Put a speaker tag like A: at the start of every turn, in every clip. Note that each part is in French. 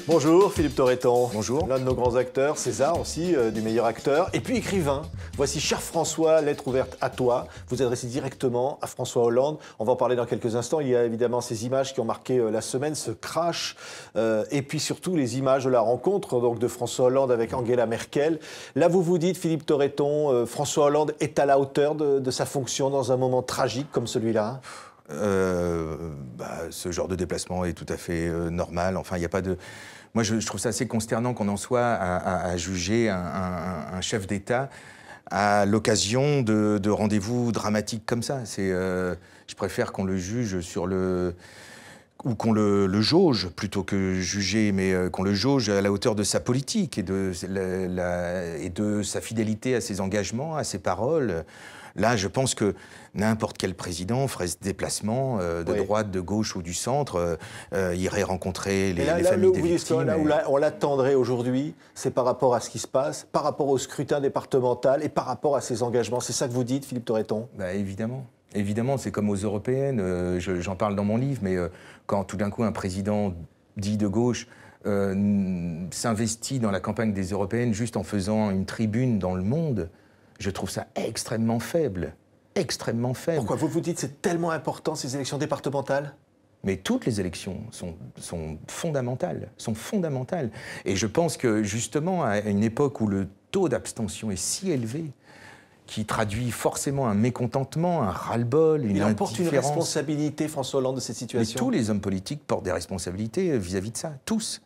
A: Bonjour Philippe Torreton.
B: Bonjour.
A: L'un de nos grands acteurs, César aussi, du meilleur acteur. Et puis écrivain. Voici Cher François, lettre ouverte à toi. Vous adressez directement à François Hollande. On va en parler dans quelques instants. Il y a évidemment ces images qui ont marqué la semaine, ce crash. Et puis surtout les images de la rencontre donc, de François Hollande avec Angela Merkel. Là, vous vous dites, Philippe Torreton, François Hollande est à la hauteur de sa fonction dans un moment tragique comme celui-là?
B: Ce genre de déplacement est tout à fait normal. Enfin, il n'y a pas de... Moi, je trouve ça assez consternant qu'on en soit à juger un chef d'État à l'occasion de rendez-vous dramatiques comme ça. Je préfère qu'on le juge sur le... ou qu'on le jauge, plutôt que juger, mais qu'on le jauge à la hauteur de sa politique et de sa fidélité à ses engagements, à ses paroles. Là, je pense que n'importe quel président ferait ce déplacement de droite, de gauche ou du centre, irait rencontrer les familles des victimes.
A: Là où on l'attendrait aujourd'hui, c'est par rapport à ce qui se passe, par rapport au scrutin départemental et par rapport à ses engagements. C'est ça que vous dites, Philippe Torreton?
B: Évidemment. Évidemment, c'est comme aux européennes, j'en parle dans mon livre, mais quand tout d'un coup un président dit de gauche s'investit dans la campagne des européennes juste en faisant une tribune dans Le Monde, je trouve ça extrêmement faible. Extrêmement faible.
A: Pourquoi vous vous dites c'est tellement important ces élections départementales?
B: Mais toutes les élections sont fondamentales, Et je pense que justement, à une époque où le taux d'abstention est si élevé, qui traduit forcément un mécontentement, un ras-le-bol, une indifférence.
A: Il en porte une responsabilité, François Hollande, de cette situation.
B: Mais tous les hommes politiques portent des responsabilités vis-à-vis de ça, tous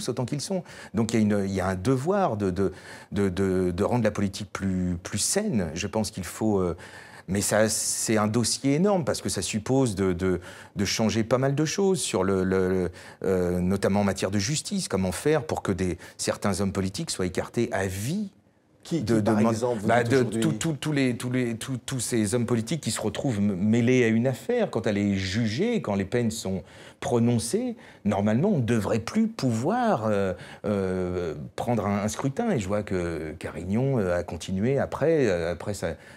B: autant qu'ils sont. Donc il y a un devoir de rendre la politique plus saine. Je pense qu'il faut... mais c'est un dossier énorme parce que ça suppose de changer pas mal de choses, sur notamment en matière de justice. Comment faire pour que certains hommes politiques soient écartés à vie?
A: Par exemple,
B: tous ces hommes politiques qui se retrouvent mêlés à une affaire, quand elle est jugée, quand les peines sont prononcées, normalement, on ne devrait plus pouvoir prendre un scrutin. Et je vois que Carignon a continué après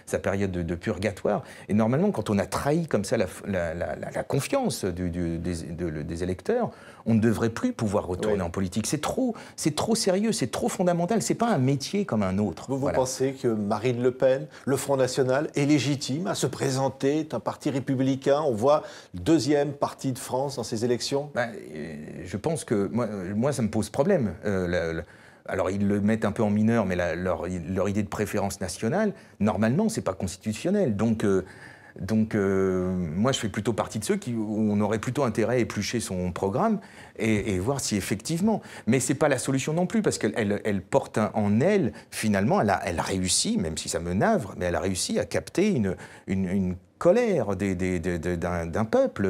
B: sa période de purgatoire. Et normalement, quand on a trahi comme ça la confiance des électeurs, on ne devrait plus pouvoir retourner en politique. C'est trop sérieux, c'est trop fondamental. C'est pas un métier comme un autre.
A: Vous pensez que Marine Le Pen, le Front National, est légitime à se présenter, un parti républicain? On voit le deuxième parti de France dans ces élections.
B: Je pense que moi ça me pose problème. Alors ils le mettent un peu en mineur, mais leur idée de préférence nationale, normalement, c'est pas constitutionnel. Donc moi, je fais plutôt partie de ceux où on aurait plutôt intérêt à éplucher son programme et voir si effectivement... Mais c'est pas la solution non plus, parce qu'elle porte en elle, finalement, elle a réussi, même si ça me navre, mais elle a réussi à capter une colère d'un peuple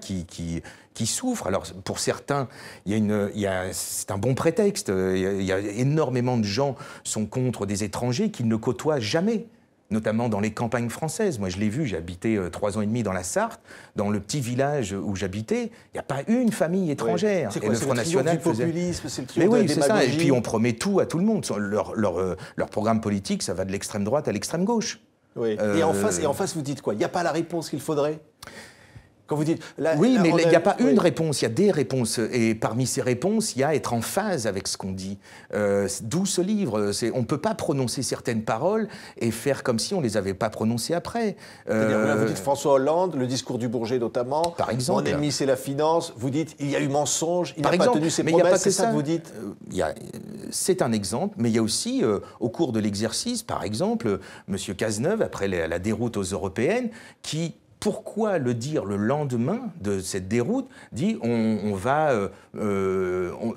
B: qui souffre. Alors, pour certains, c'est un bon prétexte. Il y a énormément de gens qui sont contre des étrangers qu'ils ne côtoient jamais, notamment dans les campagnes françaises. Moi, je l'ai vu, j'ai habité 3 ans et demi dans la Sarthe. Dans le petit village où j'habitais, il n'y a pas une famille étrangère.
A: C'est quoi, le Front National du populisme, c'est le triomphe de la démagogie.
B: C'est ça. Et puis on promet tout à tout le monde. Leur programme politique, ça va de l'extrême droite à l'extrême gauche.
A: Oui. Et en face, vous dites quoi? Il n'y a pas la réponse qu'il faudrait? Quand vous dites, mais
B: il n'y a pas une réponse, il y a des réponses. Et parmi ces réponses, il y a être en phase avec ce qu'on dit. D'où ce livre. On ne peut pas prononcer certaines paroles et faire comme si on ne les avait pas prononcées après.
A: Là, vous dites François Hollande, le discours du Bourget notamment.
B: Par exemple.
A: Mon ennemi, c'est la finance. Vous dites, il y a eu mensonge, il n'a pas tenu ses promesses. C'est ça que vous dites?
B: C'est un exemple, mais il y a aussi, au cours de l'exercice, par exemple, M. Cazeneuve, après la déroute aux européennes, pourquoi le dire le lendemain de cette déroute, dit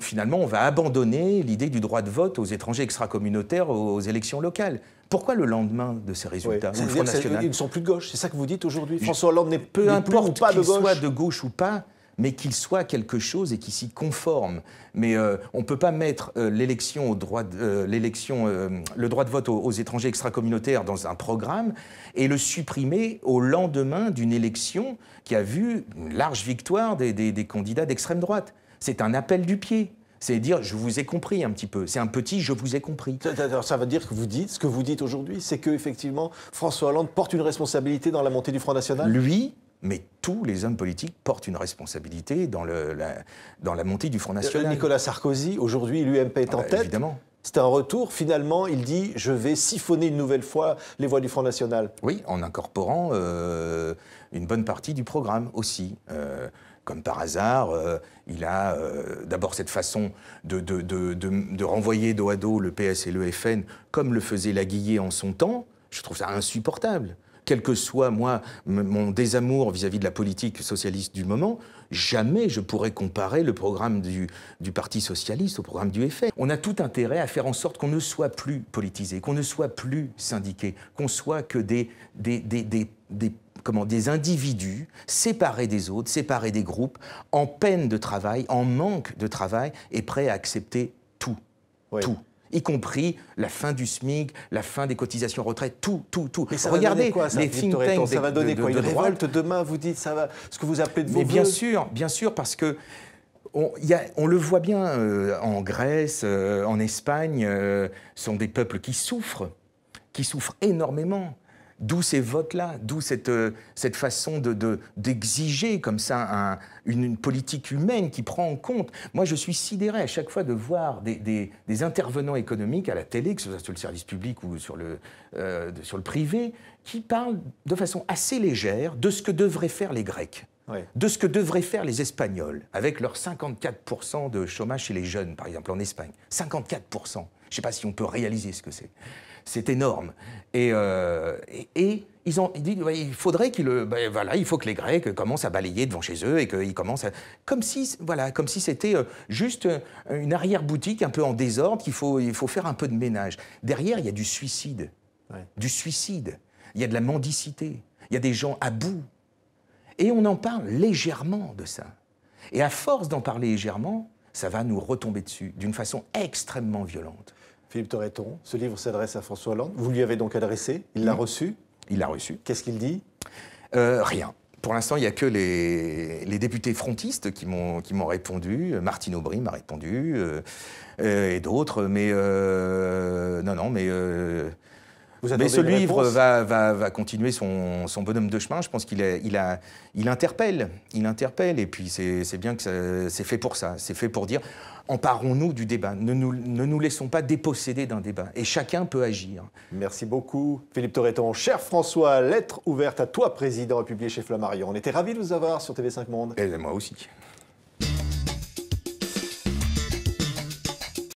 B: finalement on va abandonner l'idée du droit de vote aux étrangers extracommunautaires aux élections locales. Pourquoi le lendemain de ces résultats?
A: Ils ne sont plus de gauche, c'est ça que vous dites aujourd'hui? François Hollande n'est
B: peu importe
A: ou pas de gauche.
B: Qu'il soit de gauche ou pas, mais qu'il soit quelque chose et qu'il s'y conforme. Mais on ne peut pas mettre le droit de vote aux étrangers extracommunautaires dans un programme et le supprimer au lendemain d'une élection qui a vu une large victoire des candidats d'extrême droite. C'est un appel du pied. C'est dire, je vous ai compris un petit peu. C'est un petit, je vous ai compris.
A: Ça veut dire que ce que vous dites aujourd'hui, c'est qu'effectivement, François Hollande porte une responsabilité dans la montée du Front National?
B: Lui, Mais tous les hommes politiques portent une responsabilité dans la montée du Front National.
A: Nicolas Sarkozy, aujourd'hui, l'UMP est en tête.
B: Évidemment.
A: C'est un retour. Finalement, il dit « je vais siphonner une nouvelle fois les voix du Front National ».
B: Oui, en incorporant une bonne partie du programme aussi. Comme par hasard, il a d'abord cette façon de renvoyer dos à dos le PS et le FN, comme le faisait Laguiller en son temps. Je trouve ça insupportable. Quel que soit, moi, mon désamour vis-à-vis de la politique socialiste du moment, jamais je pourrais comparer le programme du Parti socialiste au programme du FN. On a tout intérêt à faire en sorte qu'on ne soit plus politisé, qu'on ne soit plus syndiqué, qu'on soit que des individus séparés des autres, séparés des groupes, en peine de travail, en manque de travail, et prêts à accepter tout. Oui. Tout. Y compris la fin du SMIC, la fin des cotisations retraite, tout.
A: Mais ça
B: regardez
A: quoi, ça,
B: les think tanks.
A: Ça va donner quoi? Une révolte demain, vous dites, ça va, ce que vous appelez de vos voeux?
B: Bien sûr, parce que on le voit bien en Grèce, en Espagne, sont des peuples qui souffrent énormément. D'où ces votes-là, d'où cette façon d'exiger comme ça une politique humaine qui prend en compte. Moi, je suis sidéré à chaque fois de voir des intervenants économiques à la télé, que ce soit sur le service public ou sur le privé, qui parlent de façon assez légère de ce que devraient faire les Grecs, de ce que devraient faire les Espagnols, avec leurs 54% de chômage chez les jeunes, par exemple, en Espagne. 54%. Je ne sais pas si on peut réaliser ce que c'est. C'est énorme. Et ils ont dit il faudrait il faut que les Grecs commencent à balayer devant chez eux et qu'ils commencent à... Comme si c'était juste une arrière-boutique un peu en désordre, il faut faire un peu de ménage. Derrière, il y a du suicide. Du suicide. Il y a de la mendicité. Il y a des gens à bout. Et on en parle légèrement de ça. Et à force d'en parler légèrement, ça va nous retomber dessus d'une façon extrêmement violente.
A: Philippe Torreton, ce livre s'adresse à François Hollande. Vous lui avez donc adressé, il l'a reçu.
B: Il l'a reçu.
A: Qu'est-ce qu'il dit?
B: Rien. Pour l'instant, il n'y a que les députés frontistes qui m'ont répondu. Martine Aubry m'a répondu, et d'autres. Mais mais ce livre va continuer son bonhomme de chemin. Je pense qu'il interpelle. Il interpelle. Et puis c'est bien que c'est fait pour ça. C'est fait pour dire, emparons-nous du débat. Ne nous laissons pas déposséder d'un débat. Et chacun peut agir.
A: Merci beaucoup, Philippe Torreton. Cher François, lettre ouverte à toi, président, publiée chez Flammarion. On était ravis de vous avoir sur TV5 Monde.
B: Et moi aussi.